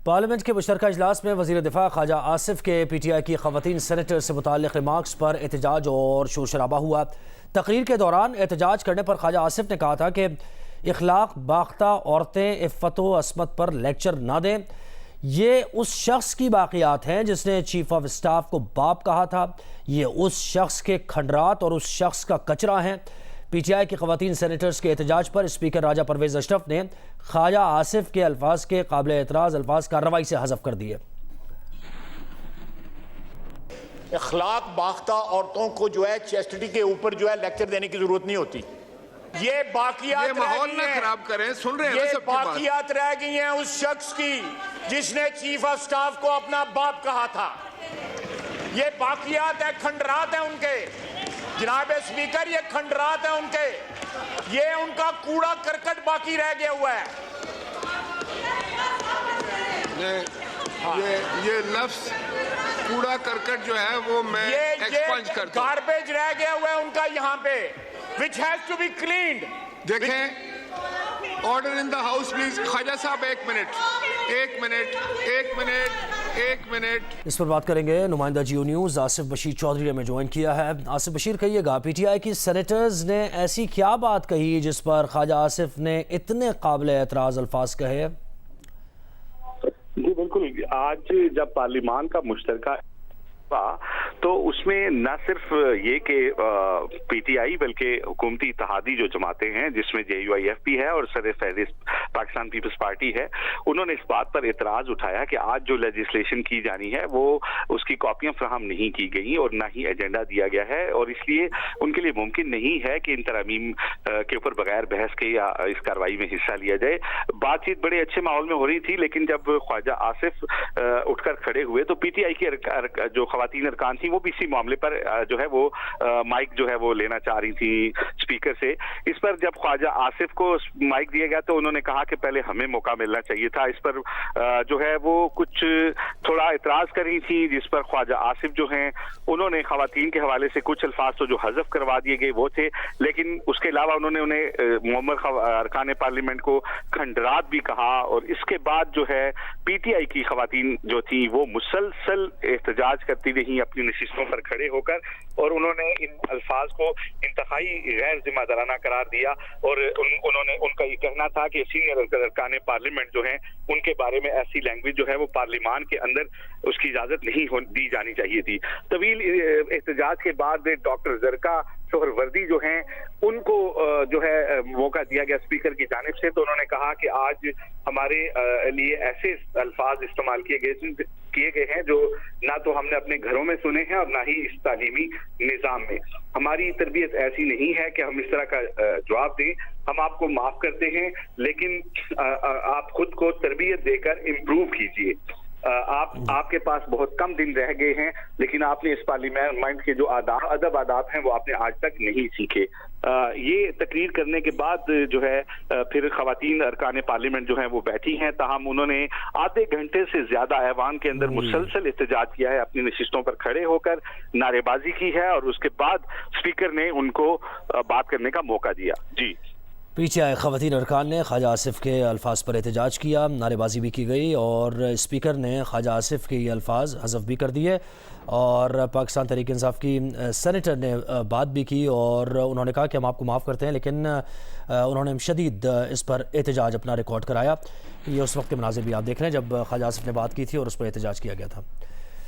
Parliament کے مشترکہ اجلاس میں وزیر دفاع خواجہ آصف کے پی ٹی آئی کی خواتین سینیٹر سے متعلق ریمارکس پر احتجاج اور شور شرابہ ہوا۔ تقریر کے دوران احتجاج کرنے پر خواجہ آصف نے کہا تھا کہ اخلاق باختہ عورتیں عفت و عصمت پر لیکچر نہ دیں۔ یہ اس شخص کی باقیات ہیں جس نے چیف آف اسٹاف کو باپ کہا تھا، یہ اس شخص کے کھنڈرات اور اس شخص کا کچرا ہیں۔ پی ٹی آئی کی خواتین سینیٹرز کے احتجاج پر اسپیکر راجہ پرویز اشرف نے خواجہ آصف کے الفاظ کے قابل اعتراض الفاظ کارروائی سے حذف کر دیے۔ اخلاق باختہ عورتوں کو جو ہے چیسٹی کے اوپر جو ہے لیکچر دینے کی ضرورت نہیں ہوتی۔ یہ باقیات یہ ماحول نہ خراب کریں، سن رہے ہیں یہ سب کی بات۔ باقیات رہ گئی ہیں اس شخص کی جس نے چیف آف سٹاف کو اپنا باپ کہا تھا۔ یہ باقیات ہیں، کھنڈرات ہیں ان کے، جناب اسپیکر یہ کھنڈرات ہیں ان کے، یہ ان کا کوڑا کرکٹ باقی رہ گیا ہوا ہے۔ یہ لفظ کوڑا کرکٹ جو ہے وہ میں ایکسپنج کرتا ہوں۔ گاربیج رہ گیا ہوا ہے ان کا یہاں پہ which has to be cleaned۔ دیکھیں order in the house please. Khawaja صاحب ایک منٹ۔ اس پر بات کریں گے نمائندہ جیو نیوز آصف بشیر چودھری نے ہمیں جوائن کیا ہے۔ آصف بشیر کہیے گا پی ٹی آئی کی سینیٹرز نے ایسی کیا بات کہی جس پر خواجہ آصف نے اتنے قابل اعتراض الفاظ کہے؟ جی بالکل، آج جب پارلیمان کا مشترکہ تو اس میں نہ صرف یہ کہ پی ٹی آئی بلکہ حکومتی اتحادی جو جماعتیں ہیں جس میں جے یو آئی ایف بھی ہے اور سر فہرست پاکستان پیپلز پارٹی ہے، انہوں نے اس بات پر اعتراض اٹھایا کہ آج جو لیجسلیشن کی جانی ہے وہ اس کی کاپیاں فراہم نہیں کی گئی اور نہ ہی ایجنڈا دیا گیا ہے، اور اس لیے ان کے لیے ممکن نہیں ہے کہ ان ترامیم کے اوپر بغیر بحث کے یا اس کارروائی میں حصہ لیا جائے۔ بات چیت بڑے اچھے ماحول میں ہو رہی تھی، لیکن جب خواجہ آصف اٹھ کر کھڑے ہوئے تو پی ٹی آئی کی جو خواتین ارکان تھیں وہ بھی اسی معاملے پر جو ہے وہ مائک جو ہے وہ لینا چاہ رہی تھی اسپیکر سے۔ اس پر جب خواجہ آصف کو مائک دیا گیا تو انہوں نے کہا کہ پہلے ہمیں موقع ملنا چاہیے تھا۔ اس پر جو ہے وہ کچھ تھوڑا اعتراض کر رہی تھی، جس پر خواجہ آصف جو ہیں انہوں نے خواتین کے حوالے سے کچھ الفاظ تو جو حذف کروا دیے گئے وہ تھے، لیکن اس کے علاوہ انہوں نے انہیں معمر ارکان پارلیمنٹ کو کھنڈرات بھی کہا، اور اس کے بعد جو ہے پی ٹی آئی کی خواتین جو تھی وہ مسلسل احتجاج کرتی رہی اپنی نشستوں پر کھڑے ہو کر، اور انہوں نے ان الفاظ کو انتہائی غیر ذمہ دارانہ قرار دیا، اور انہوں نے ان کا یہ کہنا تھا کہ سینئر ارکان پارلیمنٹ جو ہیں ان کے بارے میں ایسی لینگویج جو ہے وہ پارلیمان کے اندر اس کی اجازت نہیں دی جانی چاہیے تھی۔ طویل احتجاج کے بعد ڈاکٹر زرکا شوہر وردی جو ہیں ان کو جو ہے موقع دیا گیا اسپیکر کی جانب سے، تو انہوں نے کہا کہ آج ہمارے لیے ایسے الفاظ استعمال کیے گئے ہیں جو نہ تو ہم نے اپنے گھروں میں سنے ہیں اور نہ ہی اس تعلیمی نظام میں۔ ہماری تربیت ایسی نہیں ہے کہ ہم اس طرح کا جواب دیں۔ ہم آپ کو معاف کرتے ہیں، لیکن آپ خود کو تربیت دے کر امپروو کیجئے۔ آپ کے پاس بہت کم دن رہ گئے ہیں، لیکن آپ نے اس پارلیمنٹ کے جو آداب ہیں وہ آپ نے آج تک نہیں سیکھے۔ یہ تقریر کرنے کے بعد جو ہے پھر خواتین ارکان پارلیمنٹ جو ہیں وہ بیٹھی ہیں، تاہم انہوں نے آدھے گھنٹے سے زیادہ ایوان کے اندر مسلسل احتجاج کیا ہے، اپنی نشستوں پر کھڑے ہو کر نعرے بازی کی ہے، اور اس کے بعد اسپیکر نے ان کو بات کرنے کا موقع دیا۔ جی، پی ٹی آئی خواتین ارکان نے خواجہ آصف کے الفاظ پر احتجاج کیا، نعرے بازی بھی کی گئی، اور اسپیکر نے خواجہ آصف کے یہ الفاظ حذف بھی کر دیے، اور پاکستان تحریک انصاف کی سینیٹر نے بات بھی کی، اور انہوں نے کہا کہ ہم آپ کو معاف کرتے ہیں، لیکن انہوں نے شدید اس پر احتجاج اپنا ریکارڈ کرایا۔ یہ اس وقت کے مناظر بھی آپ دیکھ رہے ہیں جب خواجہ آصف نے بات کی تھی اور اس پر احتجاج کیا گیا تھا۔